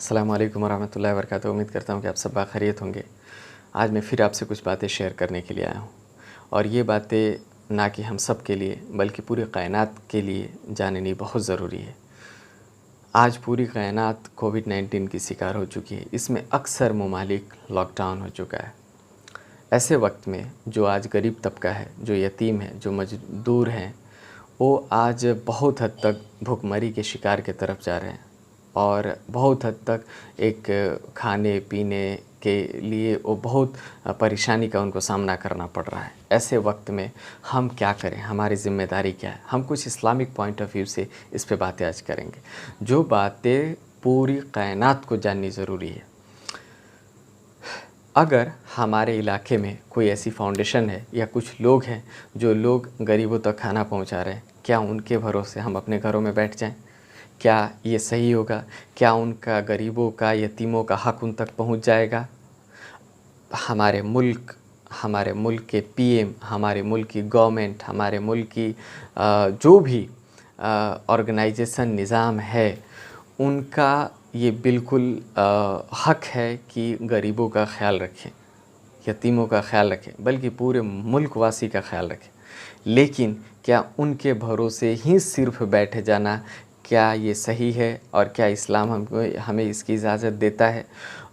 अस्सलाम वालेकुम वरहमतुल्लाहि वबरकातुहू। उम्मीद करता हूँ कि आप सब खैरियत होंगे। आज मैं फिर आपसे कुछ बातें शेयर करने के लिए आया हूँ और ये बातें ना कि हम सब के लिए बल्कि पूरी कायनात के लिए जाननी बहुत ज़रूरी है। आज पूरी कायनात कोविड-19 की शिकार हो चुकी है। इसमें अक्सर ममालिक लॉकडाउन हो चुका है। ऐसे वक्त में जो आज गरीब तबका है, जो यतीम है, जो मजदूर हैं, वो आज बहुत हद तक भुखमरी के शिकार की तरफ जा रहे हैं और बहुत हद तक एक खाने पीने के लिए वो बहुत परेशानी का उनको सामना करना पड़ रहा है। ऐसे वक्त में हम क्या करें, हमारी ज़िम्मेदारी क्या है? हम कुछ इस्लामिक पॉइंट ऑफ व्यू से इस पे बातें आज करेंगे, जो बातें पूरी कायनात को जाननी ज़रूरी है। अगर हमारे इलाके में कोई ऐसी फाउंडेशन है या कुछ लोग हैं जो लोग गरीबों तक खाना पहुंचा रहे हैं, क्या उनके भरोसे हम अपने घरों में बैठ जाएं? क्या ये सही होगा? क्या उनका गरीबों का, यतीमों का हक़ उन तक पहुंच जाएगा? हमारे मुल्क के पीएम, हमारे मुल्क की गवर्नमेंट, हमारे मुल्क की जो भी ऑर्गेनाइजेशन निज़ाम है, उनका ये बिल्कुल हक़ है कि गरीबों का ख़्याल रखें, यतीमों का ख़्याल रखें, बल्कि पूरे मुल्क वासी का ख़्याल रखें। लेकिन क्या उनके भरोसे ही सिर्फ़ बैठ जाना, क्या ये सही है? और क्या इस्लाम हमें इसकी इजाज़त देता है?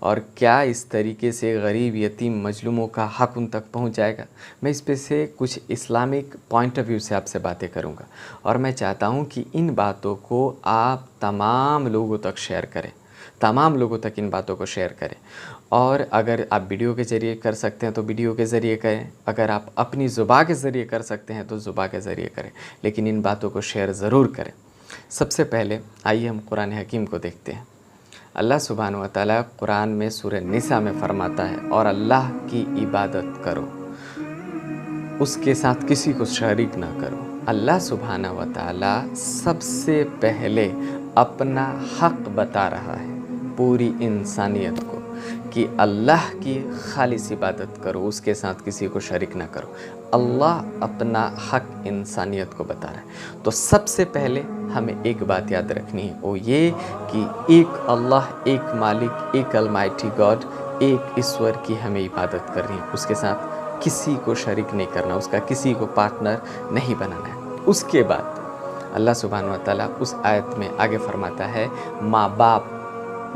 और क्या इस तरीके से गरीब, यतीम, मजलूमों का हक़ उन तक पहुंच जाएगा? मैं इस पे से कुछ इस्लामिक पॉइंट ऑफ व्यू से आपसे बातें करूंगा और मैं चाहता हूं कि इन बातों को आप तमाम लोगों तक शेयर करें, तमाम लोगों तक इन बातों को शेयर करें। और अगर आप वीडियो के ज़रिए कर सकते हैं तो वीडियो के ज़रिए करें, अगर आप अपनी ज़ुबान के ज़रिए कर सकते हैं तो ज़ुबान के ज़रिए करें, लेकिन इन बातों को शेयर ज़रूर करें। सबसे पहले आइए हम कुरान हकीम को देखते हैं। अल्लाह सुब्हानहू व तआला कुरान में सूरह निसा में फ़रमाता है, और अल्लाह की इबादत करो, उसके साथ किसी को शरीक ना करो। अल्लाह सुब्हानहू व तआला सबसे पहले अपना हक़ बता रहा है पूरी इंसानियत को कि अल्लाह की खालिस इबादत करो, उसके साथ किसी को शरीक ना करो। अल्लाह अपना हक़ इंसानियत को बता रहा है। तो सबसे पहले हमें एक बात याद रखनी है, वो ये कि एक अल्लाह, एक मालिक, एक अलमाइटी गॉड, एक ईश्वर की हमें इबादत करनी है, उसके साथ किसी को शरीक नहीं करना, उसका किसी को पार्टनर नहीं बनाना है। उसके बाद अल्लाह सुब्हानहू व तआला उस आयत में आगे फरमाता है, माँ बाप,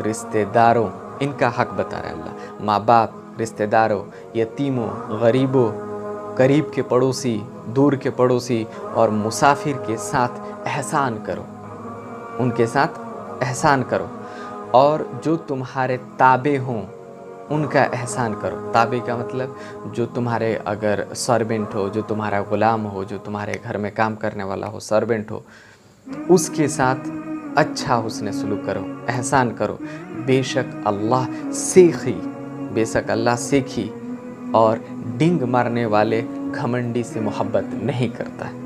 रिश्तेदारों, इनका हक़ बता रहा है अल्लाह। माँ बाप, रिश्तेदारों, यतीमों, गरीबों, करीब के पड़ोसी, दूर के पड़ोसी और मुसाफिर के साथ एहसान करो, उनके साथ एहसान करो। और जो तुम्हारे ताबे हों उनका एहसान करो। ताबे का मतलब जो तुम्हारे अगर सर्वेंट हो, जो तुम्हारा ग़ुलाम हो, जो तुम्हारे घर में काम करने वाला हो, सर्वेंट हो, उसके साथ अच्छा हुस्न सलूक करो, एहसान करो। बेशक अल्लाह सेखी और डिंग मारने वाले घमंडी से मोहब्बत नहीं करता है।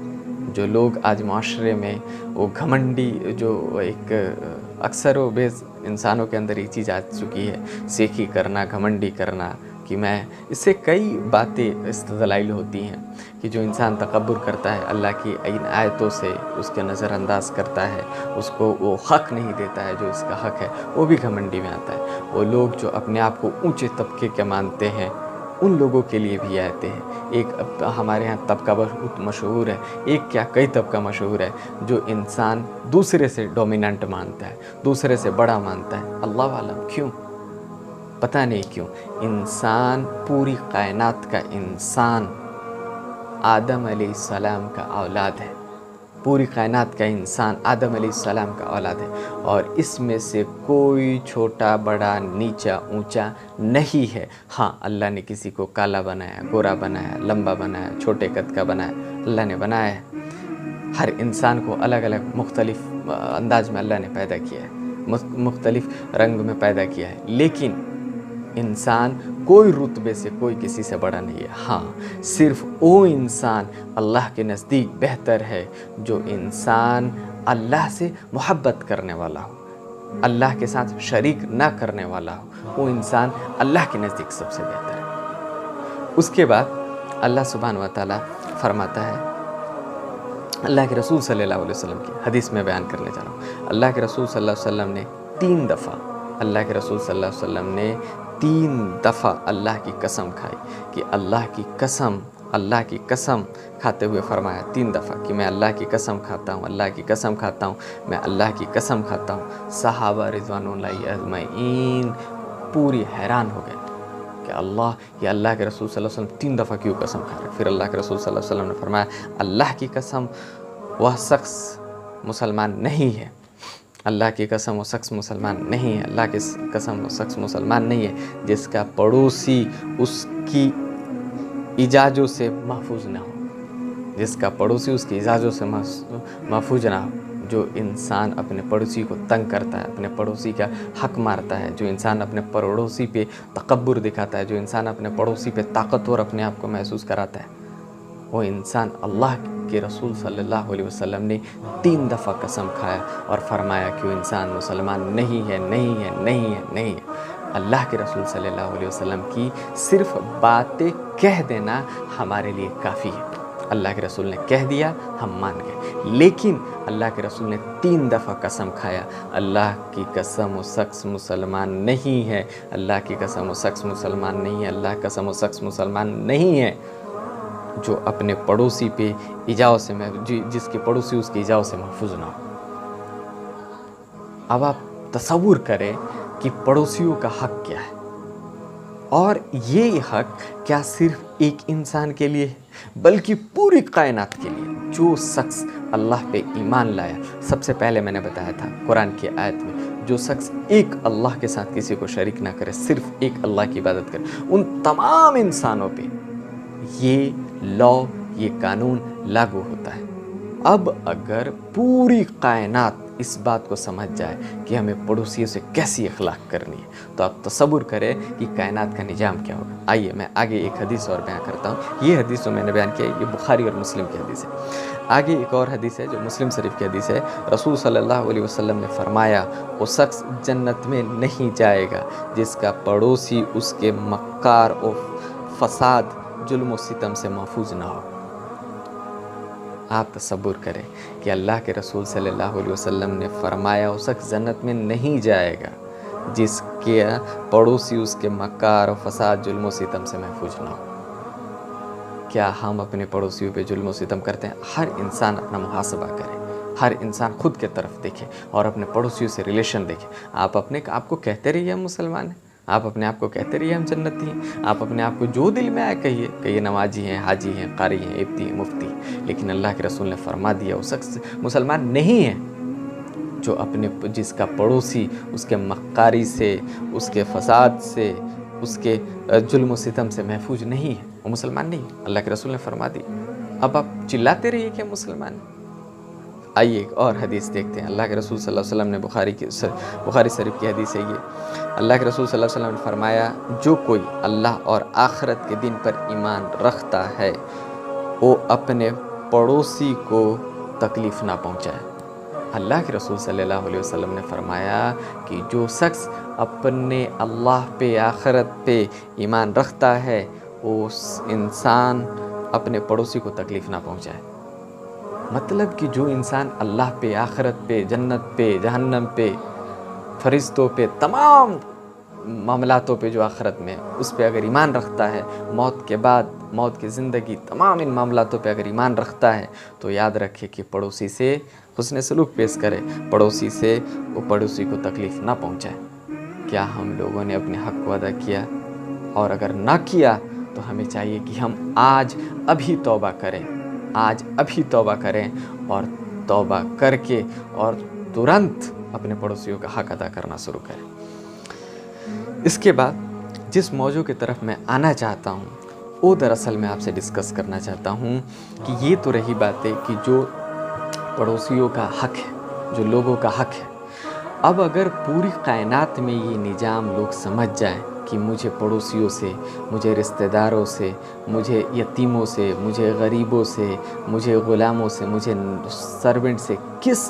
जो लोग आज माशरे में वो घमंडी, जो एक अक्सर वो बेस इंसानों के अंदर ये चीज़ आ चुकी है, सेखी करना, घमंडी करना, कि मैं, इससे कई बातें इस्तदलाइल होती हैं कि जो इंसान तकब्बुर करता है, अल्लाह की इन आयतों से उसके नज़रअंदाज करता है, उसको वो हक़ नहीं देता है जो इसका हक़ है, वो भी घमंडी में आता है। वो लोग जो अपने आप को ऊँचे तबके के मानते हैं, उन लोगों के लिए भी आते हैं। एक हमारे यहाँ तबका बहुत मशहूर है, एक क्या कई तबका मशहूर है, जो इंसान दूसरे से डोमिनेंट मानता है, दूसरे से बड़ा मानता है। अल्लाह वालम क्यों, पता नहीं क्यों। इंसान, पूरी कायनात का इंसान आदम अलैहिस्सलाम का औलाद है। पूरी कायनात का इंसान आदम अलैहिस्सलाम का औलाद है और इसमें से कोई छोटा बड़ा, नीचा ऊंचा नहीं है। हाँ, अल्लाह ने किसी को काला बनाया, गोरा बनाया, लंबा बनाया, छोटे कद का बनाया, अल्लाह ने बनाया है। हर इंसान को अलग अलग मुख्तलिफ अंदाज में अल्लाह ने पैदा किया है, मुख्तलिफ रंग में पैदा किया है, लेकिन इंसान कोई रुतबे से, कोई किसी से बड़ा नहीं है। हाँ, सिर्फ वो इंसान अल्लाह के नज़दीक बेहतर है जो इंसान अल्लाह से मोहब्बत करने वाला हो, अल्लाह के साथ शरीक ना करने वाला हो, वो इंसान अल्लाह के नज़दीक सबसे बेहतर है। उसके बाद अल्लाह सुब्हानहू व तआला फरमाता है, अल्लाह के रसूल सल्लल्लाहु अलैहि वसल्लम की हदीस में बयान करने जा रहा हूँ। अल्लाह के रसूल सल्लल्लाहु अलैहि वसल्लम ने 3 दफ़ा अल्लाह के रसूल सल्लल्लाहु अलैहि वसल्लम ने 3 दफ़ा अल्लाह की कसम खाई कि अल्लाह की कसम खाते हुए फरमाया 3 दफ़ा कि मैं अल्लाह की कसम खाता हूँ, अल्लाह की कसम खाता हूँ, मैं अल्लाह की कसम खाता हूँ। सहाबा रिज़वानुल्लाहि अजमईन पूरी हैरान हो गए कि ये अल्लाह के रसूल सल्लल्लाहु अलैहि वसल्लम 3 दफ़ा क्यों कसम खा रहे हैं। फिर अल्लाह के रसूल सल्लल्लाहु अलैहि वसल्लम ने फरमाया, अल्लाह की कसम वह शख्स मुसलमान नहीं है, अल्लाह की कसम वो शख्स मुसलमान नहीं है, अल्लाह की कसम वो शख्स मुसलमान नहीं है जिसका पड़ोसी उसकी इजाज़ों से महफूज ना हो, जिसका पड़ोसी उसकी इजाज़ों से महफूज ना हो। जो इंसान अपने पड़ोसी को तंग करता है, अपने पड़ोसी का हक मारता है, जो इंसान अपने पड़ोसी पे तकब्बुर दिखाता है, जो इंसान अपने पड़ोसी पे ताकतवर अपने आप को महसूस कराता है, वो इंसान अल्लाह के रसूल सल्लल्लाहु अलैहि वसल्लम ने 3 दफ़ा कसम खाया और फरमाया कि वो इंसान मुसलमान नहीं है, नहीं है, नहीं है, नहीं है। अल्लाह के रसूल सल्लल्लाहु अलैहि वसल्लम की सिर्फ़ बातें कह देना हमारे लिए काफ़ी है। अल्लाह के रसूल ने कह दिया, हम मान गए, लेकिन अल्लाह के रसूल ने 3 दफ़ा कसम खाया, अल्लाह की कसम वो शख्स मुसलमान नहीं है, अल्लाह की कसम वो शख्स मुसलमान नहीं है, अल्लाह की कसम वो शख्स मुसलमान नहीं है जो अपने पड़ोसी पे इजाज़त से जिसके पड़ोसी उसकी इजाज़त से महफूज ना हो। अब आप तसव्वुर करें कि पड़ोसियों का हक क्या है, और ये हक क्या सिर्फ एक इंसान के लिए है, बल्कि पूरी कायनात के लिए। जो शख्स अल्लाह पे ईमान लाया, सबसे पहले मैंने बताया था कुरान की आयत में, जो शख्स एक अल्लाह के साथ किसी को शरीक ना करे, सिर्फ एक अल्लाह की इबादत करे, उन तमाम इंसानों पे ये लॉ, ये कानून लागू होता है। अब अगर पूरी कायनात इस बात को समझ जाए कि हमें पड़ोसियों से कैसी अखलाक करनी है, तो आप तसव्वुर करें कि कायनात का निजाम क्या होगा। आइए मैं आगे एक हदीस और बयान करता हूँ। ये हदीस जो मैंने बयान किया ये बुखारी और मुस्लिम की हदीस है। आगे एक और हदीस है जो मुस्लिम शरीफ की हदीस है। रसूल सल्लल्लाहु अलैहि वसल्लम ने फरमाया, वो शख्स जन्नत में नहीं जाएगा जिसका पड़ोसी उसके मक्कार और फसाद, जुल्म और सितम से महफूज ना हो। आप तसव्वुर करें कि अल्लाह के रसूल सल्लल्लाहु अलैहि वसल्लम ने फरमाया, वो शख्स जन्नत में नहीं जाएगा जिसके पड़ोसी उसके मक्कार और फसाद, जुल्म और सितम से महफूज ना हो। क्या हम अपने पड़ोसियों पे जुल्म और सितम करते हैं? हर इंसान अपना मुहासबा करे, हर इंसान खुद के तरफ देखे और अपने पड़ोसियों से रिलेशन देखे। आप अपने आप को कहते रहिए हम मुसलमान हैं, आप अपने आप को कहते रहिए हम जन्नती हैं, आप अपने आप को जो दिल में आए कहिए नमाजी हैं, हाजी हैं, कारी हैं, इब्ती हैं, मुफ्ती हैं, लेकिन अल्लाह के रसूल ने फरमा दिया वो शख्स मुसलमान नहीं है जो जिसका पड़ोसी उसके मक्कारी से, उसके फसाद से, उसके जुल्म और सितम से महफूज नहीं है, वो मुसलमान नहीं है। अल्लाह के रसूल ने फरमा दी। अब आप चिल्लाते रहिए कि मुसलमान हैं। आइए एक और हदीस देखते हैं। अल्लाह के रसूल सल्लल्लाहु अलैहि वसल्लम ने बुखारी शरीफ की हदीस है ये। अल्लाह के रसूल सल्लल्लाहु अलैहि वसल्लम ने फरमाया, जो कोई अल्लाह और आखिरत के दिन पर ईमान रखता है वो अपने पड़ोसी को तकलीफ़ ना पहुँचाए। अल्लाह के रसूल सल्लल्लाहु अलैहि वसल्लम ने फरमाया कि जो शख्स अपने अल्लाह पे, आखिरत पे ईमान रखता है, उस इंसान अपने पड़ोसी को तकलीफ़ ना पहुँचाए। मतलब कि जो इंसान अल्लाह पे, आखिरत पे, जन्नत पे, जहन्नम पे, फरिश्तों पे, तमाम मामलातों पे जो आखिरत में उस पे अगर ईमान रखता है, मौत के बाद, मौत की ज़िंदगी, तमाम इन मामलातों पे अगर ईमान रखता है, तो याद रखे कि पड़ोसी से हुस्न सलूक पेश करे, पड़ोसी से वो पड़ोसी को तकलीफ़ ना पहुँचाए। क्या हम लोगों ने अपने हक़ को अदा किया? और अगर ना किया तो हमें चाहिए कि हम आज अभी तौबा करें, आज अभी तौबा करें और तौबा करके और तुरंत अपने पड़ोसियों का हक़ अदा करना शुरू करें। इसके बाद जिस मौजू की तरफ मैं आना चाहता हूँ वो दरअसल मैं आपसे डिस्कस करना चाहता हूँ कि ये तो रही बातें कि जो पड़ोसियों का हक़ है, जो लोगों का हक़ है। अब अगर पूरी कायनात में ये निज़ाम लोग समझ जाएं कि मुझे पड़ोसियों से, मुझे रिश्तेदारों से, मुझे यतीमों से, मुझे गरीबों से, मुझे ग़ुलामों से, मुझे सर्वेंट से किस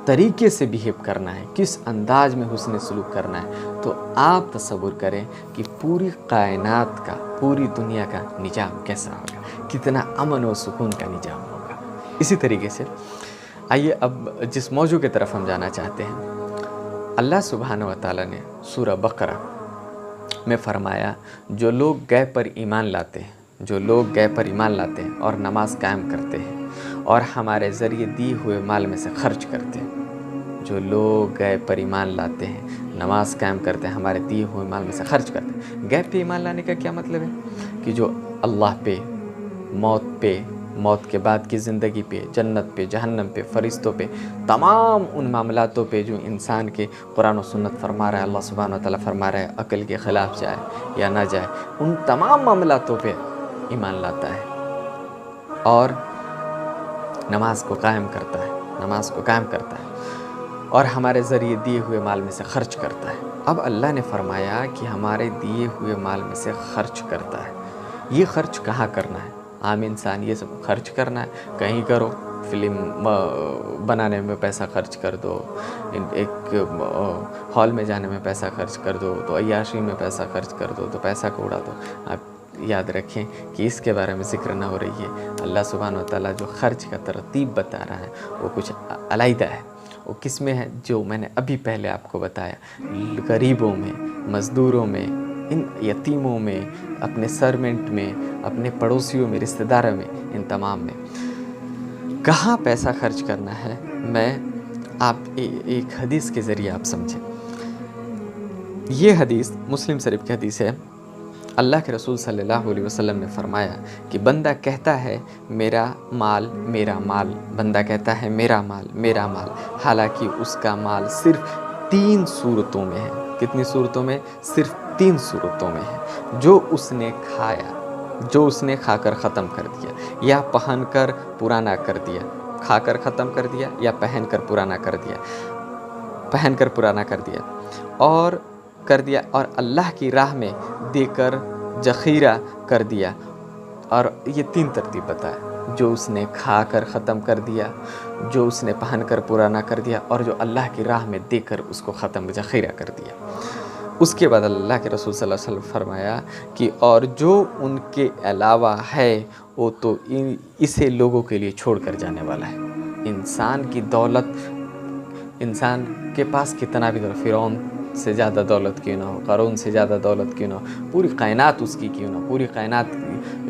तरीके से बिहेव करना है, किस अंदाज में हुस्न सलूक करना है, तो आप तसव्वुर करें कि पूरी कायनात का, पूरी दुनिया का निज़ाम कैसा होगा, कितना अमन व सुकून का निज़ाम होगा। इसी तरीके से आइए अब जिस मौजू की तरफ हम जाना चाहते हैं अल्लाह सुब्हानहू व तआला ने सूरह बकरा में फरमाया, जो लोग गैब पर ईमान लाते हैं, जो लोग गैब पर ईमान लाते हैं और नमाज कायम करते हैं और हमारे ज़रिए दिए हुए माल में से खर्च करते हैं, जो लोग गैब पर ईमान लाते हैं, नमाज कायम करते हैं, हमारे दिए हुए माल में से खर्च करते हैं। गैब पे ईमान लाने का क्या मतलब है? कि जो अल्लाह पे, मौत के बाद की ज़िंदगी पे, जन्नत पे, जहन्नम पे, फ़रिश्तों पे, तमाम उन मामलातों पे जो इंसान के कुरान और सुन्नत फरमा रहा है, अल्लाह सुब्हानहू व तआला फरमा रहा है, अक़ल के ख़िलाफ़ जाए या ना जाए, उन तमाम मामलातों पे ईमान लाता है और नमाज को कायम करता है और हमारे ज़रिए दिए हुए माल में से खर्च करता है। अब अल्लाह ने फरमाया कि हमारे दिए हुए माल में से खर्च करता है। ये खर्च कहाँ करना है? आम इंसान ये सब खर्च करना है, कहीं करो, फिल्म बनाने में पैसा खर्च कर दो, एक हॉल में जाने में पैसा खर्च कर दो, तो अय्याशी में पैसा खर्च कर दो, तो पैसा को उड़ा दो। आप याद रखें कि इसके बारे में ज़िक्र ना हो रही है। अल्लाह सुब्हानहू व तआला जो ख़र्च का तरतीब बता रहा है वो कुछ अलग है। वो किस में है? जो मैंने अभी पहले आपको बताया, गरीबों में, मज़दूरों में, इन यतीमों में, अपने सर्वेंट में, अपने पड़ोसियों में, रिश्तेदारों में, इन तमाम में कहाँ पैसा खर्च करना है। मैं आप एक हदीस के ज़रिए आप समझें। ये हदीस मुस्लिम शरीफ की हदीस है। अल्लाह के रसूल सल्लल्लाहु अलैहि वसल्लम ने फरमाया कि बंदा कहता है मेरा माल मेरा माल, बंदा कहता है मेरा माल, हालांकि उसका माल सिर्फ 3 सूरतों में है। कितनी सूरतों में? सिर्फ 3 सूरतों में है। जो उसने खाया, जो उसने खाकर ख़त्म कर दिया या पहनकर पुराना कर दिया, खाकर ख़त्म कर दिया या पहनकर पुराना कर दिया और अल्लाह की राह में देकर ज़ख़ीरा कर दिया। और ये 3 तरतीब बताया, जो उसने खाकर ख़त्म कर दिया, जो उसने पहनकर पुराना कर दिया और जो अल्लाह की राह में देकर उसको ख़त्म ज़ख़ीरा कर दिया। उसके बाद अल्लाह के रसूल सल्लल्लाहु अलैहि वसल्लम फरमाया कि और जो उनके अलावा है वो तो इसे लोगों के लिए छोड़ कर जाने वाला है। इंसान की दौलत, इंसान के पास कितना भी दौलत, फ़िरौन से ज़्यादा दौलत क्यों ना हो, क़ारून से ज़्यादा दौलत क्यों ना हो, पूरी कायनात उसकी क्यों ना हो, पूरी कायनात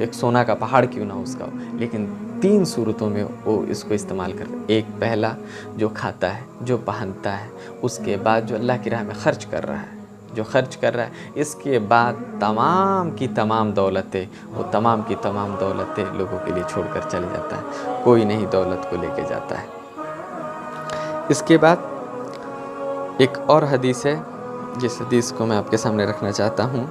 एक सोना का पहाड़ क्यों ना हो उसका हो, लेकिन 3 सूरतों में वो इसको इस्तेमाल करता है। एक, पहला जो खाता है, जो पहनता है, उसके बाद जो अल्लाह की राह में ख़र्च कर रहा है, इसके बाद तमाम की तमाम दौलतें, वो तमाम की तमाम दौलतें लोगों के लिए छोड़कर चले जाता है। कोई नहीं दौलत को लेके जाता है। इसके बाद एक और हदीस है, जिस हदीस को मैं आपके सामने रखना चाहता हूँ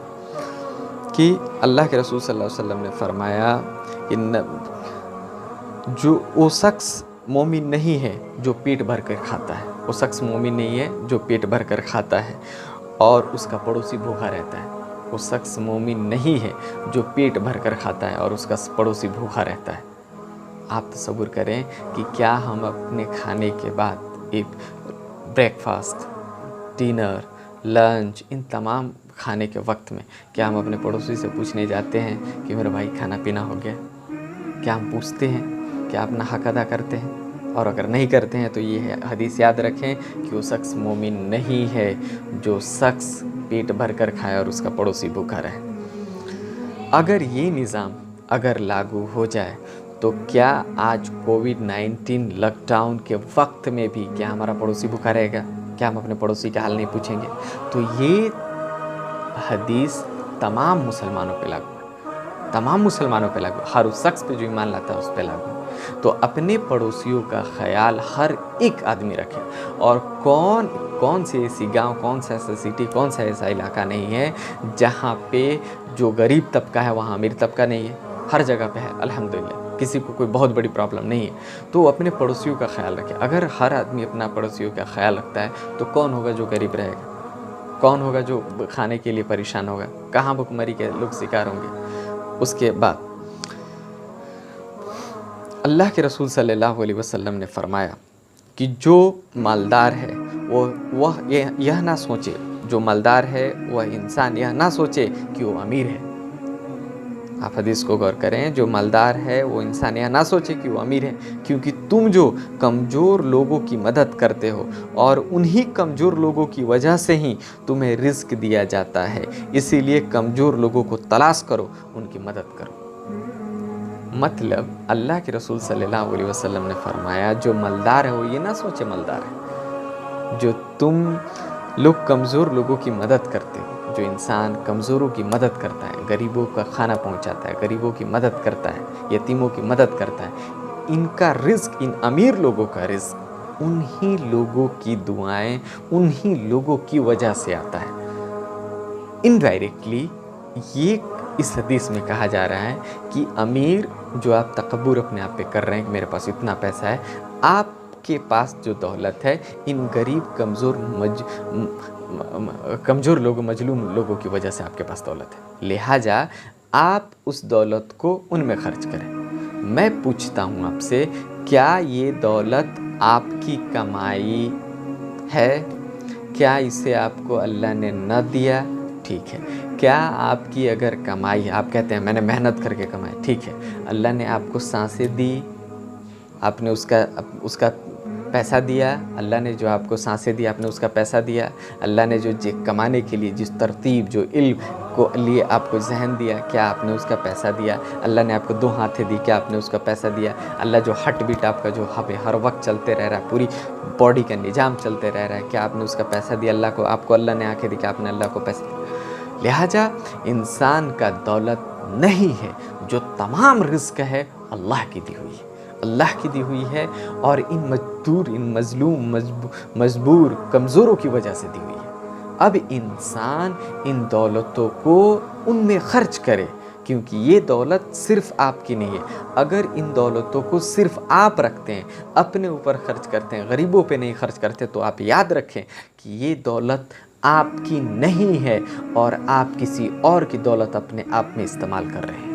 कि अल्लाह के रसूल सल्लल्लाहु अलैहि वसल्लम ने फरमाया कि जो वो शख्स मोमिन नहीं है जो पेट भर कर खाता है, वो शख्स मोमिन नहीं है जो पेट भर कर खाता है और उसका पड़ोसी भूखा रहता है। वो शख्स मोमिन नहीं है जो पेट भर कर खाता है और उसका पड़ोसी भूखा रहता है। आप तसव्वुर करें कि क्या हम अपने खाने के बाद एक ब्रेकफास्ट, डिनर, लंच, इन तमाम खाने के वक्त में क्या हम अपने पड़ोसी से पूछने जाते हैं कि मेरा भाई खाना पीना हो गया? क्या हम पूछते हैं? क्या अपना हक अदा करते हैं? और अगर नहीं करते हैं तो ये हदीस याद रखें कि वो शख्स मोमिन नहीं है जो शख्स पेट भर कर खाए और उसका पड़ोसी भूखा रहे। अगर ये निज़ाम अगर लागू हो जाए तो क्या आज कोविड-19 लॉकडाउन के वक्त में भी क्या हमारा पड़ोसी भूखा रहेगा? क्या हम अपने पड़ोसी का हाल नहीं पूछेंगे? तो ये हदीस तमाम मुसलमानों पे लागू है, तमाम मुसलमानों पे लागू, हर उस शख्स पे जो ईमान लाता है उस पे लागू। तो अपने पड़ोसियों का ख्याल हर एक आदमी रखे। और कौन सी ऐसी गांव, कौन सा ऐसा सिटी, कौन सा ऐसा इलाका नहीं है जहां पे जो गरीब तबका है वहां अमीर तबका नहीं है? हर जगह पे है अल्हम्दुलिल्लाह, किसी को कोई बहुत बड़ी प्रॉब्लम नहीं है। तो अपने पड़ोसियों का ख्याल रखें। अगर हर आदमी अपना पड़ोसियों का ख्याल रखता है तो कौन होगा जो गरीब रहेगा? कौन होगा जो खाने के लिए परेशान होगा? कहाँ भुखमरी के लोग शिकार होंगे? उसके बाद अल्लाह के रसूल सल्लल्लाहु अलैहि वसल्लम ने फरमाया कि जो मालदार है वह यह ना सोचे, जो मालदार है वह इंसान यह ना सोचे कि वो अमीर है। आप हदीस को गौर करें, जो मालदार है वो इंसान यह ना सोचे कि वो अमीर है, क्योंकि तुम जो कमज़ोर लोगों की मदद करते हो और उन्हीं कमज़ोर लोगों की वजह से ही तुम्हें रिस्क दिया जाता है, इसीलिए कमज़ोर लोगों को तलाश करो, उनकी मदद करो। मतलब अल्लाह के रसूल सल्लल्लाहु अलैहि वसल्लम ने फरमाया, जो मालदार है वो ये ना सोचे मालदार है। जो तुम लोग कमज़ोर लोगों की मदद करते हो, जो इंसान कमज़ोरों की मदद करता है, गरीबों का खाना पहुंचाता है, गरीबों की मदद करता है, यतीमों की मदद करता है, इनका रिज़्क, इन अमीर लोगों का रिज़्क उन्हीं लोगों की दुआएं, उन्हीं लोगों की वजह से आता है। इनडायरेक्टली ये इस हदीस में कहा जा रहा है कि अमीर जो आप तकब्बुर अपने आप पे कर रहे हैं कि मेरे पास इतना पैसा है, आपके पास जो दौलत है इन गरीब कमज़ोर लोगों, मजलूम लोगों की वजह से आपके पास दौलत है, लिहाजा आप उस दौलत को उनमें खर्च करें। मैं पूछता हूँ आपसे, क्या ये दौलत आपकी कमाई है? क्या इसे आपको अल्लाह ने न दिया? ठीक है। क्या आपकी अगर कमाई है, आप कहते हैं मैंने मेहनत करके कमाई, ठीक है, अल्लाह ने आपको सांसें दी, आपने उसका पैसा दिया, अल्लाह ने जो आपको सांसें दी आपने उसका पैसा दिया, अल्लाह ने जो कमाने के लिए जिस तरतीब, जो इल्म को लिए आपको जहन दिया, क्या आपने उसका पैसा दिया? अल्लाह ने आपको 2 हाथें दी, क्या आपने उसका पैसा दिया? अल्लाह जो हार्ट बीट आपका जो हर वक्त चलते रह रहा है, पूरी बॉडी का निज़ाम चलते रह रहा है, क्या आपने उसका पैसा दिया? अल्लाह को, आपको अल्लाह ने आंखें दी, क्या आपने अल्लाह को पैसा दिया? लिहाजा इंसान का दौलत नहीं है, जो तमाम रिस्क है अल्लाह की दी हुई है, अल्लाह की दी हुई है, और इन मजदूर, इन मजलूम, मजबूर, कमज़ोरों की वजह से दी हुई है। अब इंसान इन दौलतों को उनमें खर्च करे, क्योंकि ये दौलत सिर्फ़ आपकी नहीं है। अगर इन दौलतों को सिर्फ़ आप रखते हैं, अपने ऊपर खर्च करते हैं, गरीबों पे नहीं खर्च करते, तो आप याद रखें कि ये दौलत आपकी नहीं है और आप किसी और की दौलत अपने आप में इस्तेमाल कर रहे हैं।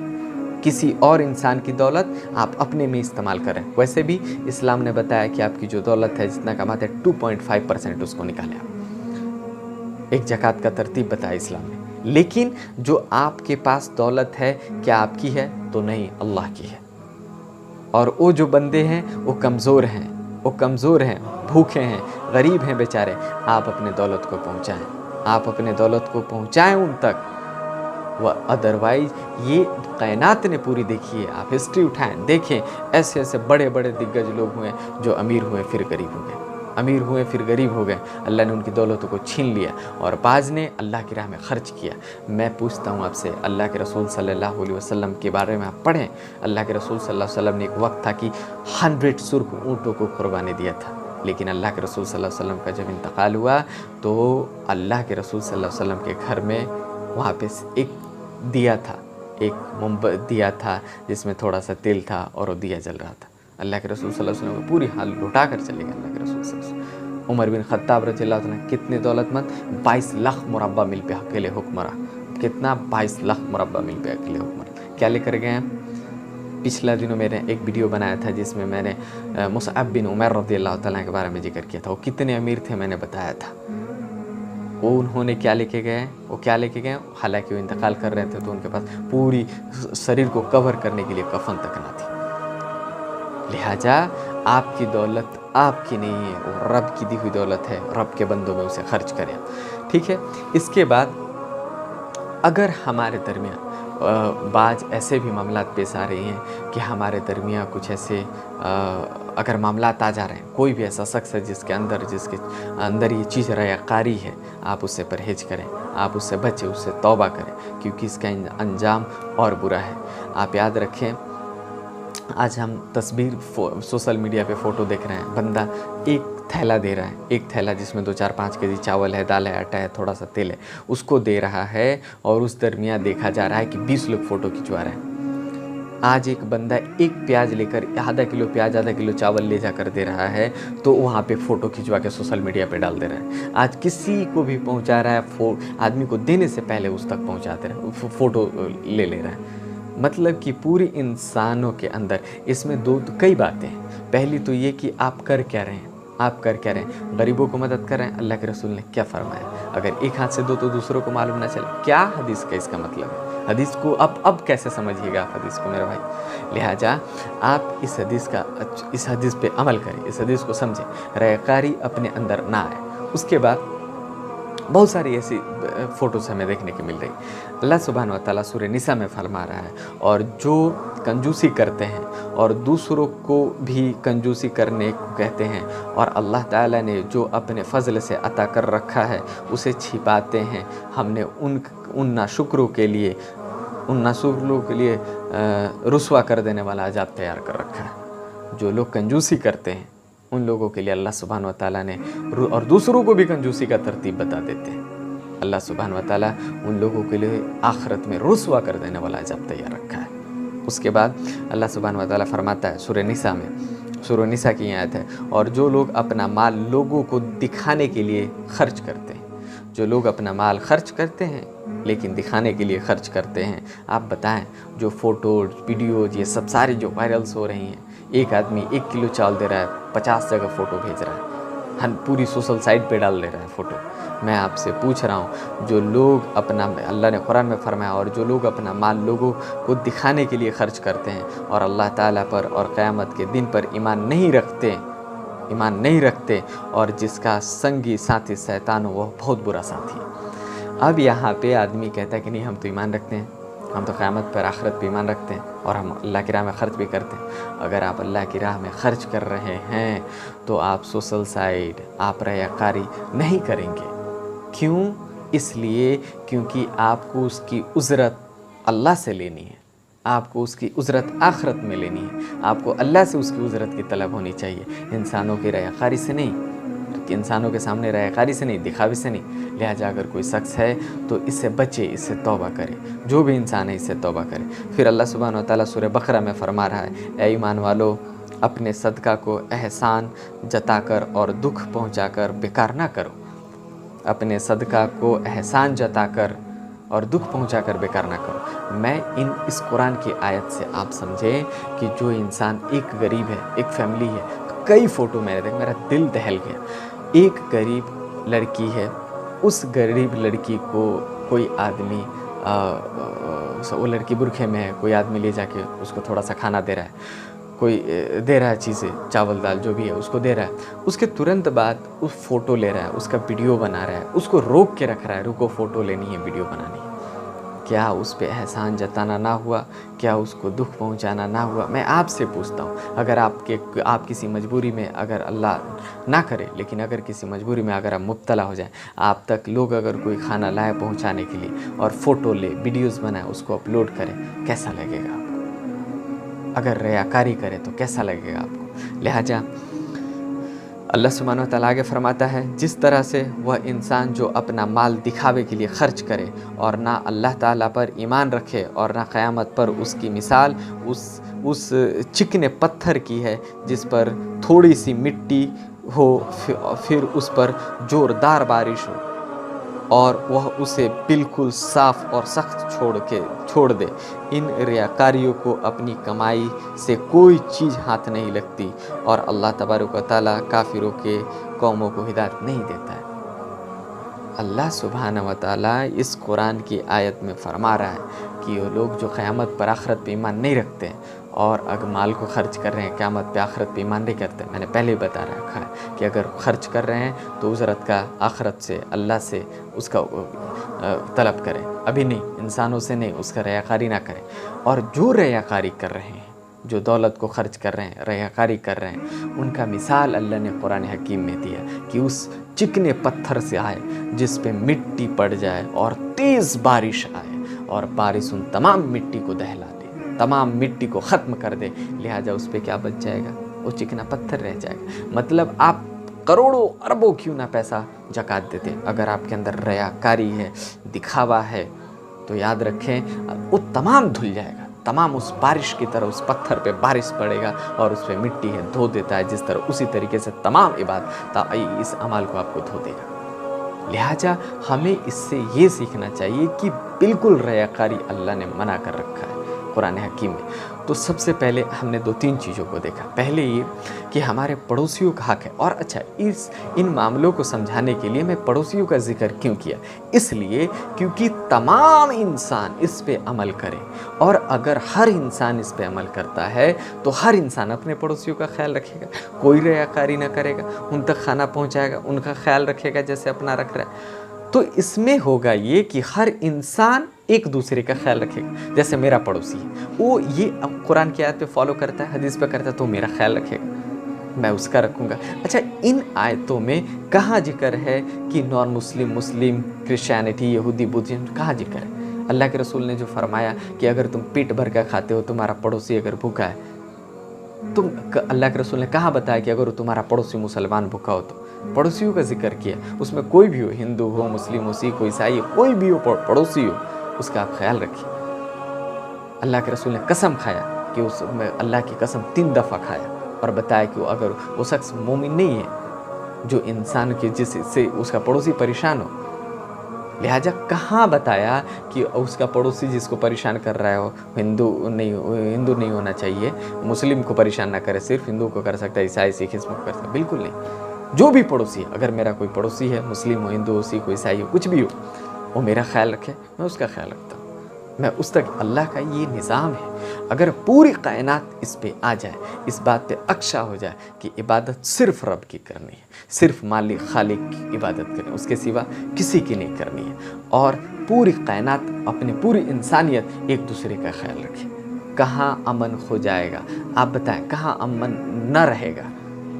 किसी और इंसान की दौलत आप अपने में इस्तेमाल कर रहे हैं। वैसे भी इस्लाम ने बताया कि आपकी जो दौलत है, जितना कमाते हैं 2.5% उसको निकालें आप। एक ज़कात का तरतीब बताया इस्लाम ने। लेकिन जो आपके पास दौलत है, क्या आपकी है? तो नहीं, अल्लाह की है। और वो जो बंदे हैं वो कमज़ोर हैं, वो कमज़ोर हैं, भूखे हैं, गरीब हैं बेचारे, आप अपने दौलत को पहुंचाएं, आप अपने दौलत को पहुंचाएं उन तक। वह अदरवाइज़ ये कायनात ने पूरी देखी है, आप हिस्ट्री उठाएं, देखें, ऐसे ऐसे बड़े बड़े दिग्गज लोग हुए जो अमीर हुए फिर गरीब हो गए, अमीर हुए फिर गरीब हो गए, अल्लाह ने उनकी दौलतों को छीन लिया और बाज़ ने अल्लाह की राह में ख़र्च किया। मैं पूछता हूँ आपसे, अल्लाह के रसूल सल्लल्लाहु अलैहि वसल्लम के बारे में आप पढ़ें। अल्लाह के रसूल सल्लल्लाहु अलैहि वसल्लम ने एक वक्त था कि 100 सुर्ख ऊँटों को कुर्बानी दिया था, लेकिन अल्लाह के रसूल सल्लल्लाहु अलैहि वसल्लम का जब इंतकाल हुआ तो अल्लाह के रसूल सल्लल्लाहु अलैहि वसल्लम के घर में वहाँ पे एक दिया था, एक मोमबत्ती दिया था जिसमें थोड़ा सा तेल था और वो दिया जल रहा था। अल्लाह के रसूल सल्लल्लाहु अलैहि वसल्लम पूरी हाल लुटा कर चले गए अल्लाह के रसूल सल्लल्लाहु अलैहि वसल्लम। उमर बिन खत्ताब रज़ियल्लाहु अन्हु कितने दौलतमंद, 22 लाख मुरब्बा मिल पे अकेले हुक्मरा, कितना 22 लाख मुरब्बा मिल पे अकेले हुक्मरा। क्या लेकर गए हैं? पिछला दिनों मैंने एक वीडियो बनाया था जिसमें मैंने मुसअब बिन उमैर रज़ियल्लाहु तआला के बारे में जिक्र किया था। वो कितने अमीर थे मैंने बताया था। वो उन्होंने क्या लेके गए, वो क्या लेके गए, हालांकि वो इंतकाल कर रहे थे तो उनके पास पूरी शरीर को कवर करने के लिए कफन तक ना थी। लिहाजा आपकी दौलत आपकी नहीं है, वो रब की दी हुई दौलत है, रब के बंदों में उसे खर्च करें। ठीक है। इसके बाद अगर हमारे दरमियान बाज़ ऐसे भी मामलात पेश आ रही हैं कि हमारे दरमियान कुछ ऐसे अगर मामलात आ जा रहे हैं, कोई भी ऐसा शख्स है जिसके अंदर ये चीज़ रयाकारी है, आप उससे परहेज़ करें, आप उससे बचें, उससे तौबा करें, क्योंकि इसका अंजाम और बुरा है। आप याद रखें, आज हम तस्वीर सोशल मीडिया पे फ़ोटो देख रहे हैं, बंदा एक थैला दे रहा है, एक थैला जिसमें 2-4-5 केजी चावल है, दाल है, आटा है, थोड़ा सा तेल है, उसको दे रहा है और उस दरमियान देखा जा रहा है कि 20 लोग फ़ोटो खिंचवा रहे हैं। आज एक बंदा एक प्याज लेकर, आधा किलो प्याज, आधा किलो चावल ले जाकर दे रहा है, तो वहाँ पे फ़ोटो खिंचवा के सोशल मीडिया पे डाल दे रहा है। आज किसी को भी पहुँचा रहा है, आदमी को देने से पहले उस तक पहुँचाते रहे, फ़ोटो ले रहा है। मतलब कि पूरी इंसानों के अंदर इसमें कई बातें हैं। पहली तो ये कि आप कर क्या रहे हैं, आप कर क्या रहे हैं? गरीबों को मदद कर रहे हैं। अल्लाह के रसूल ने क्या फरमाया? अगर एक हाथ से दो तो दूसरों को मालूम ना चले, क्या हदीस का इसका मतलब है? हदीस को अब कैसे समझिएगा आप हदीस को मेरे भाई। लिहाजा आप इस हदीस पे अमल करें, इस हदीस को समझें, रयाकारी अपने अंदर ना आए। उसके बाद बहुत सारी ऐसी फ़ोटोज़ हमें देखने की मिल रही। अल्लाह सुब्हान व तआला सूरह निसा में फरमा रहा है, और जो कंजूसी करते हैं और दूसरों को भी कंजूसी करने को कहते हैं, और अल्लाह ताला ने जो अपने फ़ज़ल से अता कर रखा है उसे छिपाते हैं, हमने उन नाशुक्रों के लिए रुस्वा कर देने वाला अज़ाब तैयार कर रखा है। जो लोग कंजूसी करते हैं उन लोगों के लिए अल्लाह सुब्हान व तआला ने, और दूसरों को भी कंजूसी का तरतीब बता देते हैं, अल्लाह सुब्हान व तआला उन लोगों के लिए आखिरत में रुस्वा कर देने वाला अज़ाब तैयार रखा है। उसके बाद अल्लाह सुब्हान व तआला फरमाता है सूरह निसा की आयत है, और जो लोग अपना माल लोगों को दिखाने के लिए खर्च करते हैं, जो लोग अपना माल खर्च करते हैं लेकिन दिखाने के लिए खर्च करते हैं। आप बताएं, जो फ़ोटोज़ वीडियोज़ ये सब सारी जो वायरल्स हो रही हैं, एक आदमी 1 किलो चावल दे रहा है, 50 जगह फ़ोटो भेज रहा है, पूरी सोशल साइट पे डाल दे रहा है फ़ोटो। मैं आपसे पूछ रहा हूँ, जो लोग अपना, अल्लाह ने कुरान में फरमाया, और जो लोग अपना माल लोगों को दिखाने के लिए खर्च करते हैं और अल्लाह ताला पर और क़यामत के दिन पर ईमान नहीं रखते और जिसका संगी साथी शैतान हो वह बहुत बुरा साथी है। अब यहाँ पे आदमी कहता है कि नहीं, हम तो ईमान रखते हैं, हम तो क़यामत पर आखिरत पे ईमान रखते हैं और हम अल्लाह की राह में ख़र्च भी करते हैं। अगर आप अल्लाह की राह में ख़र्च कर रहे हैं तो आप सोशल साइट, आप रयाकारी नहीं करेंगे। क्यों? इसलिए क्योंकि आपको उसकी उजरत अल्लाह से लेनी है, आपको उसकी उजरत आखिरत में लेनी है, आपको अल्लाह से उसकी उजरत की तलब होनी चाहिए, इंसानों की रयाकारी से नहीं, इंसानों के सामने रयाकारी से नहीं, दिखावे से नहीं। लिहाजा अगर कोई शख्स है तो इससे बचे, इससे तौबा करे, जो भी इंसान है इससे तौबा करे। फिर अल्लाह सुब्हान व तआला सूरह बकरा में फरमा रहा है, ऐ ईमान वालो, अपने सदका को एहसान जताकर और दुख पहुंचाकर बेकार ना करो। अपने सदका को एहसान जताकर और दुख पहुंचाकर बेकार ना करो। इस कुरान की आयत से आप समझें कि जो इंसान, एक गरीब है, एक फैमिली है, कई फ़ोटो मैंने देख, मेरा दिल दहल गया। एक गरीब लड़की है, उस गरीब लड़की को कोई आदमी, वो लड़की बुरखे में है, कोई आदमी ले जाके उसको थोड़ा सा खाना दे रहा है, कोई दे रहा है चीज़ें, चावल दाल जो भी है उसको दे रहा है। उसके तुरंत बाद उस फ़ोटो ले रहा है, उसका वीडियो बना रहा है, उसको रोक के रख रहा है, रुको फ़ोटो लेनी है, वीडियो बनानी है। क्या उस पे एहसान जताना ना हुआ? क्या उसको दुख पहुंचाना ना हुआ? मैं आपसे पूछता हूँ, अगर आप किसी मजबूरी में, अगर अल्लाह ना करे, लेकिन अगर किसी मजबूरी में अगर आप मुब्तला हो जाए, आप तक लोग अगर कोई खाना लाए पहुंचाने के लिए और फ़ोटो ले, वीडियोज़ बनाए, उसको अपलोड करें, कैसा लगेगा आपको? अगर रयाकारी करे तो कैसा लगेगा आपको? लिहाजा अल्लाह सुब्हानहू व तआला आगे फरमाता है, जिस तरह से वह इंसान जो अपना माल दिखावे के लिए ख़र्च करे और ना अल्लाह ताला पर ईमान रखे और ना क़यामत पर, उसकी मिसाल उस चिकने पत्थर की है जिस पर थोड़ी सी मिट्टी हो, फिर उस पर ज़ोरदार बारिश हो और वह उसे बिल्कुल साफ़ और सख्त छोड़ दे। इन रियाकारियों को अपनी कमाई से कोई चीज़ हाथ नहीं लगती और अल्लाह तबारक व तआला काफिरों के कौमों को हिदायत नहीं देता है। अल्लाह सुब्हानहू व तआला इस कुरान की आयत में फरमा रहा है कि वो लोग जो क़यामत पर आखिरत पे ईमान नहीं रखते हैं और अगर माल को ख़र्च कर रहे हैं, क़यामत पे आखिरत पे ईमान नहीं करते, मैंने पहले ही बता रखा है कि अगर ख़र्च कर रहे हैं तो उजरत का आखिरत से, अल्लाह से उसका तलब करें, अभी नहीं, इंसानों से नहीं, उसका रयाकारी ना करें। और जो रयाकारी कर रहे हैं, जो दौलत को ख़र्च कर रहे हैं, रयाकारी कर रहे हैं, उनका मिसाल अल्लाह ने कुरान हकीम में दिया कि उस चिकने पत्थर से आए जिस पे मिट्टी पड़ जाए और तेज़ बारिश आए और बारिश उन तमाम मिट्टी को दहला दे, तमाम मिट्टी को ख़त्म कर दे। लिहाजा उस पे क्या बच जाएगा? वो चिकना पत्थर रह जाएगा। मतलब आप करोड़ों अरबों क्यों ना पैसा ज़कात देते, अगर आपके अंदर रयाकारी है, दिखावा है, तो याद रखें वो तमाम धुल जाएगा, तमाम उस बारिश की तरह उस पत्थर पे बारिश पड़ेगा और उस पे मिट्टी है धो देता है जिस तरह, उसी तरीके से तमाम इबादत इस अमाल को आपको धो देगा। लिहाजा हमें इससे ये सीखना चाहिए कि बिल्कुल रयाकारी अल्लाह ने मना कर रखा है। कुरान हकीम में। तो सबसे पहले हमने 2-3 चीज़ों को देखा। पहले ये कि हमारे पड़ोसियों का हक है। और अच्छा, इन मामलों को समझाने के लिए मैं पड़ोसियों का जिक्र क्यों किया? इसलिए क्योंकि तमाम इंसान इस पे अमल करें, और अगर हर इंसान इस पे अमल करता है तो हर इंसान अपने पड़ोसियों का ख्याल रखेगा, कोई रियाकारी ना करेगा, उन तक खाना पहुंचाएगा, उनका ख्याल रखेगा जैसे अपना रख रहा है। तो इसमें होगा ये कि हर इंसान एक दूसरे का ख्याल रखेगा। जैसे मेरा पड़ोसी है, वो ये कुरान की आयत पे फॉलो करता है, हदीस पे करता है, तो मेरा ख्याल रखेगा, मैं उसका रखूँगा। अच्छा, इन आयतों में कहाँ जिक्र है कि नॉन मुस्लिम, मुस्लिम, क्रिश्चियनिटी, यहूदी, बुद्धिज़्म, कहाँ जिक्र है? अल्लाह के रसूल ने जो फरमाया कि अगर तुम पेट भर कर खाते हो, तुम्हारा पड़ोसी अगर भूखा है, अल्लाह के रसूल ने कहाँ बताया कि अगर तुम्हारा पड़ोसी मुसलमान भूखा हो तो? पड़ोसियों का जिक्र किया, उसमें कोई भी हो, हिंदू हो, मुस्लिम हो, सिख हो, ईसाई हो, कोई भी हो, पड़ोसी हो, उसका आप ख्याल रखिए। अल्लाह के रसूल ने कसम खाया कि उसमें अल्लाह की कसम 3 दफ़ा खाया, और बताया कि अगर वो शख्स मोमिन नहीं है जो इंसान के जिससे उसका पड़ोसी परेशान हो। लिहाजा कहाँ बताया कि उसका पड़ोसी जिसको परेशान कर रहा हो हिंदू नहीं होना चाहिए, मुस्लिम को परेशान ना करे, सिर्फ हिंदू को कर सकता है, ईसाई, सिख इसमें कर सकता है? बिल्कुल नहीं। जो भी पड़ोसी है, अगर मेरा कोई पड़ोसी है, मुस्लिम हो, हिंदू हो, सिख हो, ईसाई हो, कुछ भी हो, वो मेरा ख्याल रखे, मैं उसका ख्याल रखता हूँ। मैं उस तक, अल्लाह का ये निज़ाम है। अगर पूरी कायनात इस पे आ जाए, इस बात पे अक्शा हो जाए कि इबादत सिर्फ रब की करनी है, सिर्फ मालिक खालिक की इबादत करनी है, उसके सिवा किसी की नहीं करनी है, और पूरी कायनात, अपनी पूरी इंसानियत एक दूसरे का ख्याल रखे, कहाँ अमन खो जाएगा? आप बताएं, कहाँ अमन न रहेगा?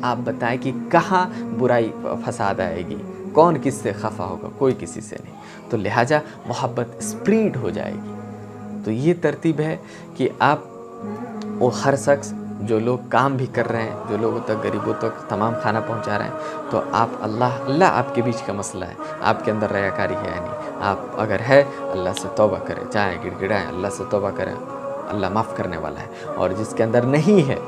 आप बताएं कि कहाँ बुराई फसाद आएगी? कौन किससे खफा होगा? कोई किसी से नहीं। तो लिहाजा मोहब्बत स्प्रीड हो जाएगी। तो ये तरतीब है कि आप वो हर शख्स, जो लोग काम भी कर रहे हैं, जो लोगों तक, गरीबों तक तमाम खाना पहुंचा रहे हैं, तो आप अल्लाह आपके बीच का मसला है, आपके अंदर रयाकारी है या नहीं? आप अगर है, अल्लाह से तौबा करें, चाहे गिड़गिड़ाएं, अल्लाह से तौबा करें, अल्लाह माफ़ करने वाला है। और जिसके अंदर नहीं है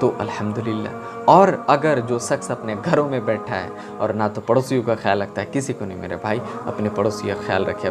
तो अल्हम्दुलिल्लाह। और अगर जो शख्स अपने घरों में बैठा है और ना तो पड़ोसियों का ख्याल रखता है, किसी को नहीं, मेरे भाई अपने पड़ोसी का ख्याल रखे।